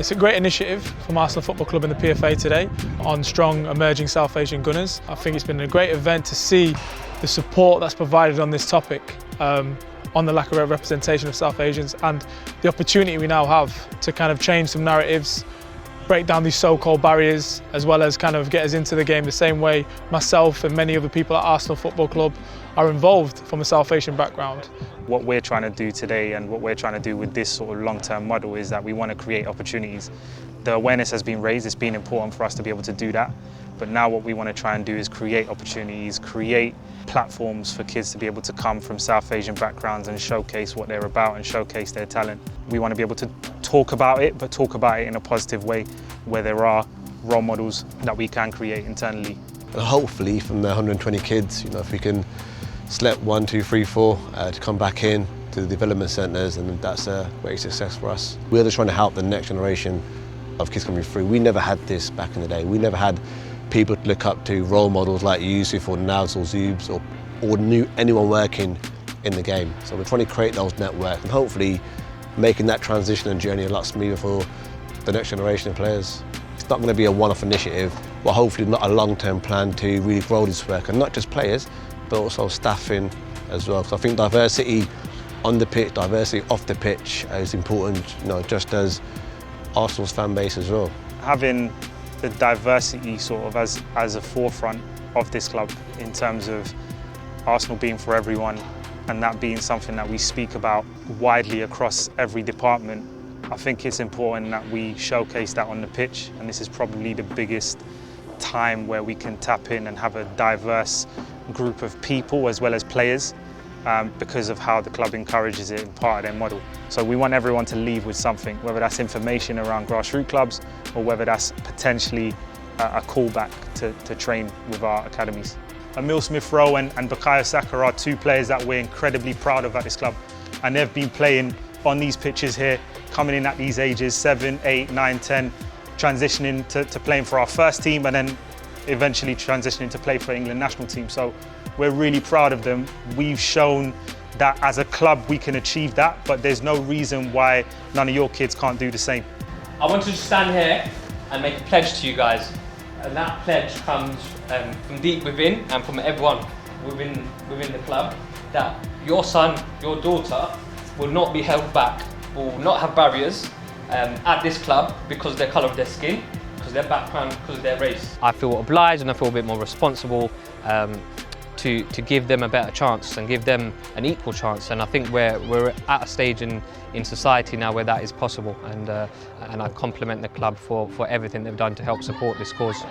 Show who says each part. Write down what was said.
Speaker 1: It's a great initiative from Arsenal Football Club and the PFA today on strong emerging South Asian gunners. I think it's been a great event to see the support that's provided on this topic, on the lack of representation of South Asians, and the opportunity we now have to kind of change some narratives, break down these so-called barriers, as well as kind of get us into the game the same way myself and many other people at Arsenal Football Club are involved from a South Asian background.
Speaker 2: What we're trying to do today and what we're trying to do with this sort of long-term model is that we want to create opportunities. The awareness has been raised, it's been important for us to be able to do that, but now what we want to try and do is create opportunities, create platforms for kids to be able to come from South Asian backgrounds and showcase what they're about and showcase their talent. We want to be able to talk about it, but talk about it in a positive way where there are role models that we can create internally.
Speaker 3: And hopefully from the 120 kids, if we can select 1, 2, 3, 4 to come back in to the development centres, and that's a great success for us. We're just trying to help the next generation of kids coming through. We never had this back in the day. We never had people to look up to, role models like Yousuf or Nav or Zubs or knew anyone working in the game. So we're trying to create those networks and hopefully making that transition and journey a lot smoother for the next generation of players. It's not going to be a one-off initiative, but hopefully not a long-term plan to really grow this work, and not just players, but also staffing as well. So I think diversity on the pitch, diversity off the pitch is important, just as Arsenal's fan base as well.
Speaker 2: Having the diversity sort of as a forefront of this club in terms of Arsenal being for everyone, and that being something that we speak about widely across every department, I think it's important that we showcase that on the pitch, and this is probably the biggest time where we can tap in and have a diverse group of people as well as players, because of how the club encourages it in part of their model. So we want everyone to leave with something, whether that's information around grassroots clubs or whether that's potentially a callback to train with our academies. Emil Smith-Rowe and Bukayo Saka are two players that we're incredibly proud of at this club, and they've been playing on these pitches here, coming in at these ages, 7, 8, 9, 10, transitioning to playing for our first team and then eventually transitioning to play for England national team. So we're really proud of them. We've shown that as a club we can achieve that, but there's no reason why none of your kids can't do the same.
Speaker 4: I want to stand here and make a pledge to you guys, and that pledge comes from deep within and from everyone within the club, that your son, your daughter will not be held back, will not have barriers at this club because of the colour of their skin, because of their background, because of their race. I feel obliged and I feel a bit more responsible to give them a better chance and give them an equal chance, and I think we're at a stage in society now where that is possible, and I compliment the club for everything they've done to help support this cause.